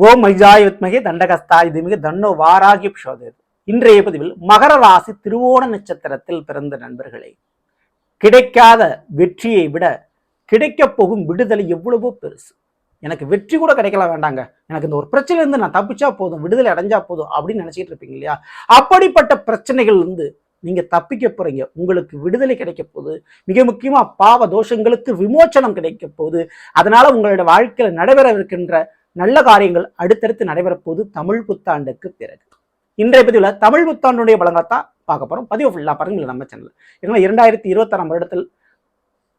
ஓம் மைஜாய வித்மகே தண்டகஸ்தாய தீமகி தன்னோ வாராகி பிரசோதயது. இன்றைய பதிவில் மகர ராசி திருவோண நட்சத்திரத்தில் பிறந்த நண்பர்களே, கிடைக்காத வெற்றியை விட கிடைக்கப் போகும் விடுதலை எவ்வளவோ பெருசு. எனக்கு வெற்றி கூட கிடைக்கலாம் வேண்டாங்க, எனக்கு இந்த ஒரு பிரச்சனை இருந்து நான் தப்பிச்சா போதும், விடுதலை அடைஞ்சா போதும் அப்படின்னு நினைச்சிட்டு இருப்பீங்க இல்லையா? அப்படிப்பட்ட பிரச்சனைகள் இருந்து நீங்க தப்பிக்க போறீங்க. உங்களுக்கு விடுதலை கிடைக்க போகுது. மிக முக்கியமா பாவ தோஷங்களுக்கு விமோச்சனம் கிடைக்க போகுது. அதனால உங்களோட வாழ்க்கையில நடைபெறவிருக்கின்ற நல்ல காரியங்கள் அடுத்தடுத்து நடைபெறப்போது தமிழ் புத்தாண்டுக்கு பிறகு. இன்றைய பதிவுல தமிழ் புத்தாண்டுடைய பலங்களை தான் பார்க்க போறோம். பதிவு ஃபுல்லா பாருங்க நம்ம சேனல். ஏன்னா 2026 வருடத்தில்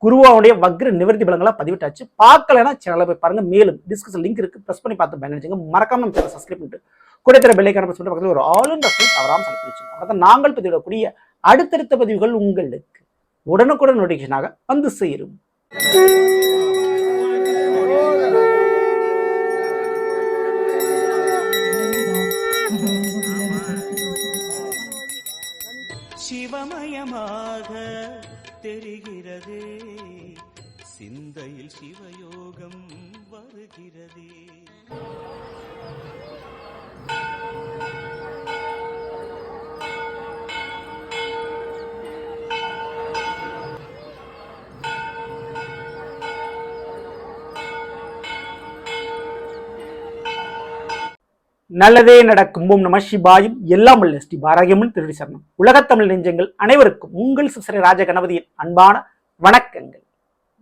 குருவாவுடைய வக்ர நிவர்த்தி பலங்களை பதிவிட்டாச்சு. பார்க்கலன்னா சேனலை போய் பாருங்க. மேலும் டிஸ்கிரிப்ஷன் லிங்க் இருக்கு, பிரஸ் பண்ணி பார்த்து பயணிச்சுங்க. மறக்காம நம்ம சேனலை சப்ஸ்கிரைப் பண்ணிட்டு கூட தர பெல்லைக்கான பிரஸ் பண்ணி பக்கத்தில் ஒரு ஆல் தவறாம சப்ஸ்கிரைப் பண்ணுங்க. அதான் நாங்கள் பதிவிடக்கூடிய அடுத்தடுத்த பதிவுகள் உங்களுக்கு உடனுக்குடன் நோட்டிபிகேஷனாக வந்து சேரும். சிவமயமாக தெரிகிறதே, சிந்தையில் சிவயோகம் வருகிறதே. நல்லதே நடக்கும். ஓம் நம சிவாயும். எல்லாம் வல்ல ஸ்ரீ பாரகியம்மன் திருடி சரணம். உலகத்தமிழ் நெஞ்சங்கள் அனைவருக்கும் உங்கள் சிவஸ்ரீ ராஜ கணபதியின் அன்பான வணக்கங்கள்.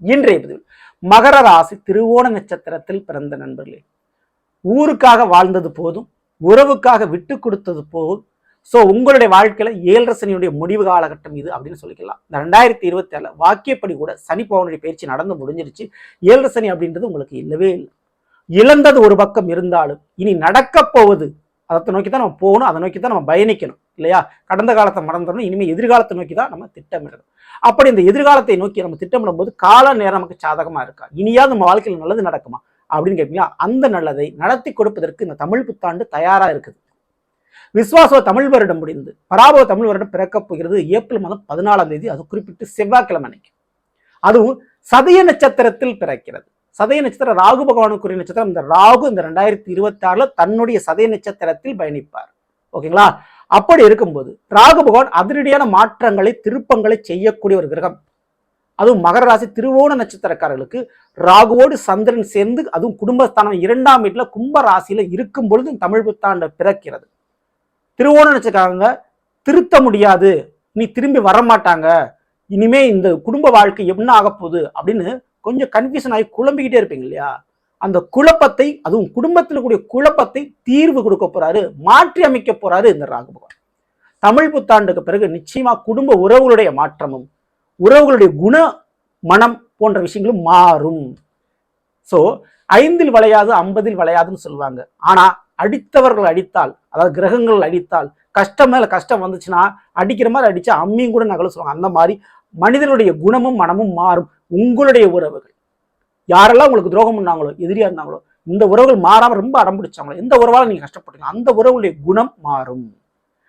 இன்றைய பதிவில் மகர ராசி திருவோண நட்சத்திரத்தில் பிறந்த நண்பர்களே, ஊருக்காக வாழ்ந்தது போதும், உறவுக்காக விட்டு கொடுத்தது போதும். ஸோ உங்களுடைய வாழ்க்கையில 7 சனியுடைய முடிவு காலகட்டம் இது அப்படின்னு சொல்லிக்கலாம். இந்த 2027 வாக்கியப்படி கூட சனி பவனுடைய பயிற்சி நடந்து முடிஞ்சிருச்சு. 7 சனி அப்படின்றது உங்களுக்கு இல்லவே இல்லை. இழந்தது ஒரு பக்கம் இருந்தாலும் இனி நடக்க போவது அதை நோக்கி தான் நம்ம போகணும், அதை நோக்கி தான் நம்ம பயணிக்கணும் இல்லையா? கடந்த காலத்தை மறந்துடணும், இனிமேல் எதிர்காலத்தை நோக்கி தான் நம்ம திட்டமிடணும். அப்படி இந்த எதிர்காலத்தை நோக்கி நம்ம திட்டமிடும் போது கால நேரம் நமக்கு சாதகமா இருக்கா, இனியாவது நம்ம வாழ்க்கையில் நல்லது நடக்குமா அப்படின்னு கேட்பீங்களா? அந்த நல்லதை நடத்தி கொடுப்பதற்கு இந்த தமிழ் புத்தாண்டு தயாரா இருக்குது. விஸ்வாச தமிழ் வருடம் முடிந்து பராபவ தமிழ் வருடம் பிறக்கப் போகிறது ஏப்ரல் மாதம் 14ஆம் தேதி. அது குறிப்பிட்டு செவ்வாய்க்கிழமை அன்னைக்கு. அதுவும் சதய நட்சத்திரத்தில் பிறக்கிறது. சதய நட்சத்திரம் ராகு பகவானுக்குரிய நட்சத்திரம். இந்த ராகு இந்த 2026 தன்னுடைய சதய நட்சத்திரத்தில் பயணிப்பார். ஓகேங்களா? அப்படி இருக்கும்போது ராகு பகவான் அதிரடியான மாற்றங்களை திருப்பங்களை செய்யக்கூடிய ஒரு கிரகம். அதுவும் மகர ராசி திருவோண நட்சத்திரக்காரர்களுக்கு ராகுவோடு சந்திரன் சேர்ந்து, அதுவும் குடும்பஸ்தானம் 2ஆம் வீட்டுல கும்ப ராசியில இருக்கும் பொழுது தமிழ் புத்தாண்டு பிறக்கிறது. திருவோண நட்சத்திரக்காரங்க திருத்த முடியாது, நீ திரும்பி வரமாட்டாங்க, இனிமே இந்த குடும்ப வாழ்க்கை என்ன ஆக போகுது அப்படின்னு கொஞ்சம் கன்ஃபியூஷன் ஆகி குழம்பிக்கிட்டே இருப்பீங்க இல்லையா? அந்த குழப்பத்தை, அதுவும் குடும்பத்தில் கூடிய குழப்பத்தை தீர்வு கொடுக்க போறாரு, மாற்றி அமைக்க போறாரு இந்த ராகு பகவான். தமிழ் புத்தாண்டுக்கு பிறகு நிச்சயமா குடும்ப உறவுகளுடைய மாற்றமும் உறவுகளுடைய குண மனம் போன்ற விஷயங்களும் மாறும். சோ 5 வளையாது 50 வளையாதுன்னு சொல்லுவாங்க. ஆனா அடித்தவர்கள் அடித்தால், அதாவது கிரகங்கள் அடித்தால், கஷ்டம் மேல கஷ்டம் வந்துச்சுன்னா அடிக்கிற மாதிரி அடிச்சா அம்மியும் கூட நகல சொல்லுவாங்க. அந்த மாதிரி மனிதனுடைய குணமும் மனமும் மாறும். உங்களுடைய உறவுகள் யாரெல்லாம் உங்களுக்கு துரோகம் பண்ணாங்களோ, எதிரியா இருந்தாங்களோ, இந்த உறவுகள் மாறாம ரொம்ப அடம் பிடிச்சாங்களோ, எந்த உறவால நீங்க கஷ்டப்படுறீங்க, அந்த உறவுடைய குணம் மாறும்,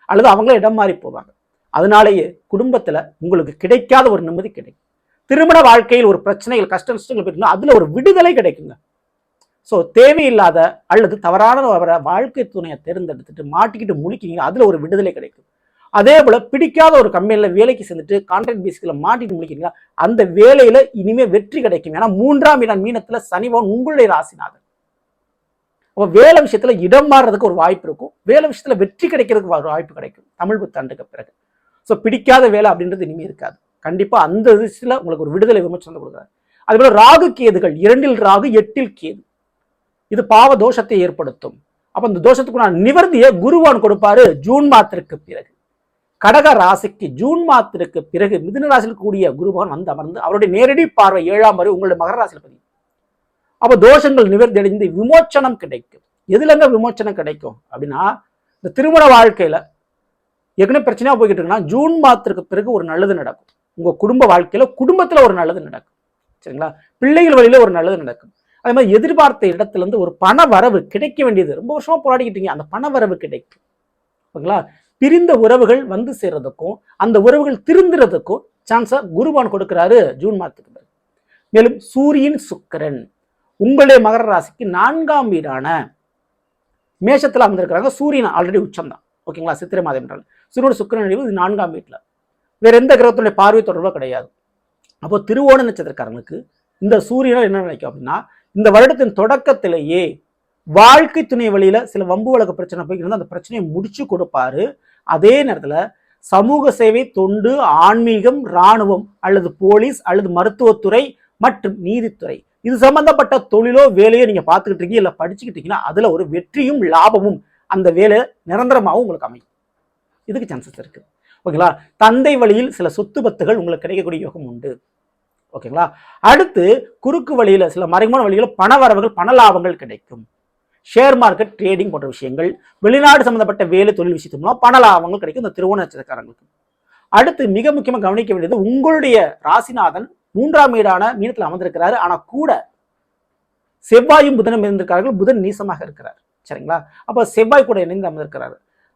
அல்லது அவங்களே இடம் மாறி போவாங்க. அதனாலேயே குடும்பத்துல உங்களுக்கு கிடைக்காத ஒரு நிம்மதி கிடைக்கும். திருமண வாழ்க்கையில் ஒரு பிரச்சனைகள் கஷ்ட நஷ்டங்கள் போயிட்டு அதுல ஒரு விடுதலை கிடைக்குங்க. ஸோ தேவையில்லாத அல்லது தவறான வாழ்க்கை துணையை தேர்ந்தெடுத்துட்டு மாட்டிக்கிட்டு முழிக்கிறீங்க, அதுல ஒரு விடுதலை கிடைக்கும். அதே போல பிடிக்காத ஒரு கம்பெனில வேலைக்கு சேர்ந்துட்டு கான்ட்ராக்ட் பேசிக்கல மாட்டிட்டு முடிக்கிறீங்க, அந்த வேலையில இனிமே வெற்றி கிடைக்கும். ஏன்னா 3ஆம் இடம் மீனத்துல சனிபவன் உங்களுடைய ராசிநாதன். அப்போ வேலை விஷயத்துல இடம் மாறுறதுக்கு ஒரு வாய்ப்பு இருக்கும், வேலை விஷயத்துல வெற்றி கிடைக்கிறதுக்கு ஒரு வாய்ப்பு கிடைக்கும் தமிழ் புத்தாண்டுக்கு பிறகு. ஸோ பிடிக்காத வேலை அப்படின்றது இனிமே இருக்காது. கண்டிப்பா அந்த விஷயத்துல உங்களுக்கு ஒரு விடுதலை விமர்சனம் கொடுக்குறாரு. அதே போல ராகு கேதுகள் 2இல் ராகு 8இல் கேது, இது பாவ தோஷத்தை ஏற்படுத்தும். அப்ப இந்த தோஷத்துக்கு நிவர்த்தியை குருவான் கொடுப்பாரு ஜூன் மாதத்திற்கு பிறகு. கடக ராசிக்கு ஜூன் மாதத்திற்கு பிறகு மிதுன ராசியில் கூடிய குருபகவான் வந்து அமர்ந்து அவருடைய நேரடி பார்வை 7ஆம் வரை உங்களுடைய மகர ராசியில் பதியும். அப்ப தோஷங்கள் நிவர்த்தி அடைந்து விமோச்சனம் கிடைக்கும். எதுலங்க விமோச்சனம் கிடைக்கும் அப்படின்னா, இந்த திருமண வாழ்க்கையில ஏற்கனவே பிரச்சனையா போய்கிட்டு இருக்குன்னா ஜூன் மாதத்திற்கு பிறகு ஒரு நல்லது நடக்கும். உங்க குடும்ப வாழ்க்கையில குடும்பத்துல ஒரு நல்லது நடக்கும். சரிங்களா? பிள்ளைகள் வழியில ஒரு நல்லது நடக்கும். அதே மாதிரி எதிர்பார்த்த இடத்துல இருந்து ஒரு பண வரவு கிடைக்க வேண்டியது, ரொம்ப வருஷமா போராடிக்கிட்டீங்க, அந்த பண வரவு கிடைக்கும். ஓகேங்களா? பிரிந்த உறவுகள் வந்து சேர்றதுக்கும் அந்த உறவுகள் திருந்துறதுக்கும் சான்ஸா குருவான் கொடுக்கிறாரு ஜூன் மாதத்துக்கு பிறகு. மேலும் சூரியன் சுக்கிரன் உங்களுடைய மகர ராசிக்கு 4ஆம் வீடான மேஷத்தில் அமர்ந்திருக்கிறாங்க. சூரியன் ஆல்ரெடி உச்சம் தான், ஓகேங்களா, சித்திரை மாதம் என்றால். சூரியனோட சுக்கிரன் நினைவு இது 4ஆம் வீட்டில், வேற எந்த கிரகத்துடைய பார்வை தொடர்போ கிடையாது. அப்போ திருவோண நட்சத்திரக்காரங்களுக்கு இந்த சூரியனால் என்ன நினைக்கும் அப்படின்னா, இந்த வருடத்தின் தொடக்கத்திலேயே வாழ்க்கை துணை வழியில சில வம்பு வழக்கு பிரச்சனை போய்க்கிட்டு அந்த பிரச்சனையை முடிச்சு கொடுப்பாரு. அதே நேரத்தில் சமூக சேவை, தொண்டு, ஆன்மீகம், இராணுவம் அல்லது போலீஸ் அல்லது மருத்துவத்துறை மற்றும் நீதித்துறை இது சம்பந்தப்பட்ட தொழிலோ வேலையோ நீங்க பார்த்துக்கிட்டு இருக்கீங்க இல்லை படிச்சுக்கிட்டு இருக்கீங்கன்னா அதுல ஒரு வெற்றியும் லாபமும் அந்த வேலை நிரந்தரமாகவும் உங்களுக்கு அமையும். இதுக்கு சான்சஸ் இருக்கு, ஓகேங்களா. தந்தை வழியில் சில சொத்து பத்துகள் உங்களுக்கு கிடைக்கக்கூடிய யோகம் உண்டு, ஓகேங்களா. அடுத்து குறுக்கு வழியில சில மறைமுக வழியில் பண வரவுகள், பண லாபங்கள் கிடைக்கும். ஷேர் மார்க்கெட், ட்ரேடிங் போன்ற விஷயங்கள், வெளிநாடு சம்பந்தப்பட்ட வேலை தொழில் விஷயத்து மூலம் பண லாபங்கள் கிடைக்கும் இந்த திருவோண நட்சத்திரக்காரங்களுக்கு. அடுத்து மிக முக்கியமாக கவனிக்க வேண்டியது, உங்களுடைய ராசிநாதன் 3ஆம் வீடான மீனத்தில் அமர்ந்திருக்கிறாரு. ஆனா கூட செவ்வாயும் புதனும் இருந்திருக்கிறார்கள். புதன் நீசமாக இருக்கிறார், சரிங்களா. அப்போ செவ்வாய் கூட இணைந்து அமர்ந்திருக்கிறாரு.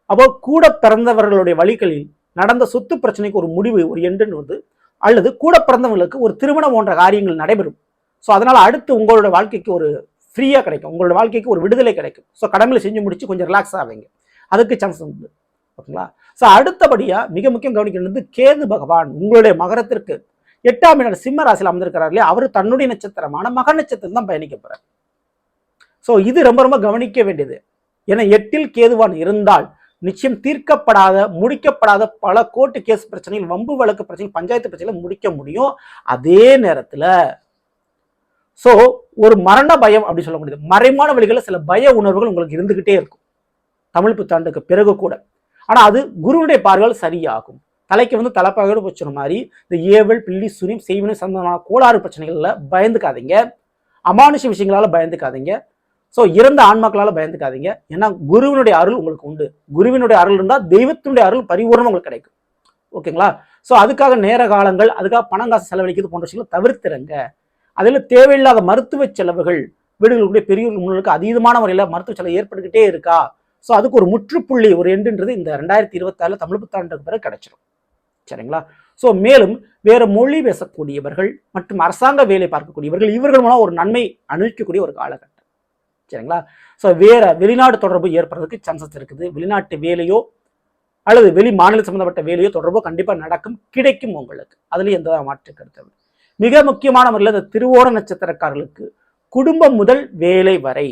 அப்போ கூட பிறந்தவர்களுடைய வழிகளில் நடந்த சொத்து பிரச்சனைக்கு ஒரு முடிவு, ஒரு எண்டுன்னு வருது. அல்லது கூட பிறந்தவங்களுக்கு ஒரு திருமணம் போன்ற காரியங்கள் நடைபெறும். ஸோ அதனால அடுத்து உங்களோட வாழ்க்கைக்கு ஒரு ஃப்ரீயா கிடைக்கும், உங்களோட வாழ்க்கைக்கு ஒரு விடுதலை கிடைக்கும். ஸோ கடமையில செஞ்சு முடிச்சு கொஞ்சம் ரிலாக்ஸ் ஆவீங்க, அதுக்கு சான்ஸ் உண்டு, ஓகேங்களா. ஸோ அடுத்தபடியா மிக முக்கியம் கவனிக்க வேண்டியது, கேது பகவான் உங்களுடைய மகரத்திற்கு 8ஆம் இடம் சிம்ம ராசியில் அமர்ந்திருக்கிறார் இல்லையா, அவர் தன்னுடைய நட்சத்திரமான மக நட்சத்திரம் தான் பயணிக்க போறார். ஸோ இது ரொம்ப ரொம்ப கவனிக்க வேண்டியது. ஏன்னா 8இல் கேதுவான் இருந்தால் நிச்சயம் தீர்க்கப்படாத, முடிக்கப்படாத பல கோர்ட்டு கேஸ் பிரச்சனைகள், வம்பு வழக்கு பிரச்சனைகள், பஞ்சாயத்து பிரச்சனைகள் முடிக்க முடியும். அதே நேரத்தில் ஸோ ஒரு மரண பயம் அப்படி சொல்ல முடியாது, மறைமான வழிகளில் சில பய உணர்வுகள் உங்களுக்கு இருந்துகிட்டே இருக்கும் தமிழ் புத்தாண்டுக்கு பிறகு கூட. ஆனால் அது குருவுடைய பார்வையால் சரியாகும். தலைக்கு வந்து தலைப்பாக வச்சுற மாதிரி இந்த ஏவல், பில்லி, சூரியம், செய்வினை சம்பந்தமான கோளாறு பிரச்சனைகள்ல பயந்துக்காதீங்க. அமானுஷ விஷயங்களால பயந்துக்காதீங்க. ஸோ இறந்த ஆன்மாக்களால பயந்துக்காதீங்க. ஏன்னா குருவினுடைய அருள் உங்களுக்கு உண்டு. குருவினுடைய அருள் இருந்தால் தெய்வத்தினுடைய அருள் பரிபூர்ணம் உங்களுக்கு கிடைக்கும், ஓகேங்களா. ஸோ அதுக்காக நேர காலங்கள், அதுக்காக பணம் காசு செலவழிக்கிறது போன்ற விஷயங்களை தவிர்த்துருங்க. அதில் தேவையில்லாத மருத்துவ செலவுகள், வீடுகளுடைய பெரியவர்கள் முன்னுக்கு அதீதமான முறையில் மருத்துவ செலவு ஏற்பட்டுக்கிட்டே இருக்கா. ஸோ அதுக்கு ஒரு முற்றுப்புள்ளி, ஒரு எண்டுன்றது இந்த 2024 தமிழ் புத்தாண்டுக்கு பிறகு கிடைச்சிடும், சரிங்களா. ஸோ மேலும் வேற மொழி பேசக்கூடியவர்கள் மற்றும் அரசாங்க வேலை பார்க்கக்கூடியவர்கள், இவர்கள் மூலம் ஒரு நன்மை அனுபவிக்கக்கூடிய ஒரு காலகட்டம், சரிங்களா. ஸோ வேற வெளிநாடு தொடர்பு ஏற்படுறதுக்கு சான்சஸ் இருக்குது. வெளிநாட்டு வேலையோ அல்லது வெளி மாநில சம்பந்தப்பட்ட வேலையோ தொடர்போ கண்டிப்பா நடக்கும், கிடைக்கும் உங்களுக்கு. அதுல எந்த மாற்று கருத்து. மிக முக்கியமான முறையில் இந்த திருவோண நட்சத்திரக்காரர்களுக்கு குடும்பம் முதல் வேலை வரை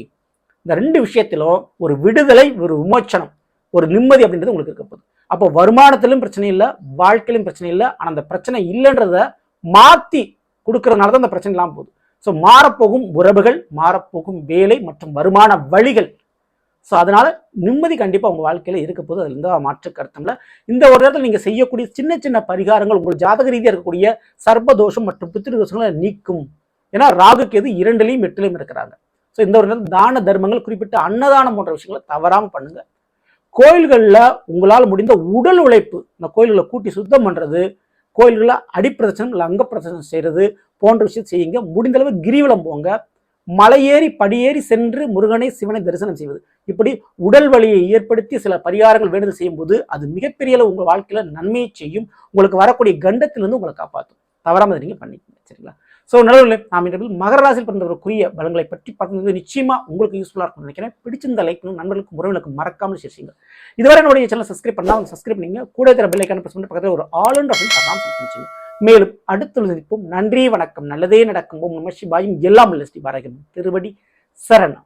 இந்த 2 விஷயத்திலும் ஒரு விடுதலை, ஒரு விமோச்சனம், ஒரு நிம்மதி அப்படின்றது உங்களுக்கு இருக்க போகுது. அப்போ வருமானத்திலும் பிரச்சனை இல்லை, வாழ்க்கையிலும் பிரச்சனை இல்லை. ஆனால் அந்த பிரச்சனை இல்லைன்றத மாற்றி கொடுக்கறதுனால தான் அந்த பிரச்சனை இல்லாமல் போகுது. ஸோ மாறப்போகும் உறவுகள், மாறப்போகும் வேலை மற்றும் வருமான வழிகள். ஸோ அதனால நிம்மதி கண்டிப்பாக உங்கள் வாழ்க்கையில் இருக்க போது, அதில் எந்த மாற்று கருத்தும் இல்லை. இந்த ஒரு இடத்துல நீங்கள் செய்யக்கூடிய சின்ன சின்ன பரிகாரங்கள் உங்கள் ஜாதக ரீதியாக இருக்கக்கூடிய சர்ப்பதோஷம் மற்றும் பித்ரு தோஷங்களை நீக்கும். ஏன்னா ராகு கேது 2லையும் 8லையும் இருக்கிறாங்க. ஸோ இந்த ஒரு நேரத்தில் தான தர்மங்கள், குறிப்பிட்ட அன்னதானம் போன்ற விஷயங்களை தவறாமல் பண்ணுங்க. கோயில்களில் உங்களால் முடிந்த உடல் உழைப்பு, இந்த கோயில்களை கூட்டி சுத்தம் பண்ணுறது, கோயில்களில் அடிப்பிரதட்சணம் இல்லை அங்கப்பிரதட்சணம் செய்கிறது போன்ற விஷயம் செய்யுங்க. முடிந்தளவு கிரிவலம் போங்க. மலையேறி படியேறி சென்று முருகனை, சிவனை தரிசனம் செய்வது, இப்படி உடல் வலியை ஏற்படுத்தி சில பரிகாரங்கள் வேண்டுதல் செய்யும் போது அது மிகப்பெரிய அளவு உங்கள் வாழ்க்கையில நன்மையை செய்யும். உங்களுக்கு வரக்கூடிய கண்டத்திலிருந்து உங்களை காப்பாற்றும். தவறாமல் நீங்க பண்ணிக்கங்க, சரிங்களா. ஸோ நல்ல நாம் இன்று மகர ராசியில் பிறந்தவர்களுக்குரிய பலன்களை பற்றி பார்க்கும்போது நிச்சயமா உங்களுக்கு யூஸ்ஃபுல்லாக இருக்கும்னு நினைக்கிறேன். பிடிச்சிருந்த லைக் பண்ணுங்க, நண்பர்களுக்கும் உறவுகளுக்கும் மறக்காமல் ஷேர் செய்யுங்க. இதுவரை என்னுடைய சேனல் சப்ஸ்கிரைப் பண்ணலாம், சப்ஸ்கிரைப் பண்ணீங்க. கூட இருக்கிற பெல் ஐகானை பிரஸ் பண்ணி பக்கத்தில் ஒரு ஆல் அண்ட் ஆப்ஷன். மேலும் அடுத்த சந்திப்போம். நன்றி, வணக்கம். நல்லதே நடக்கும். ஓம் நம சிவாயும். எல்லாம் ஸ்ரீ பாரகன் திருவடி சரணம்.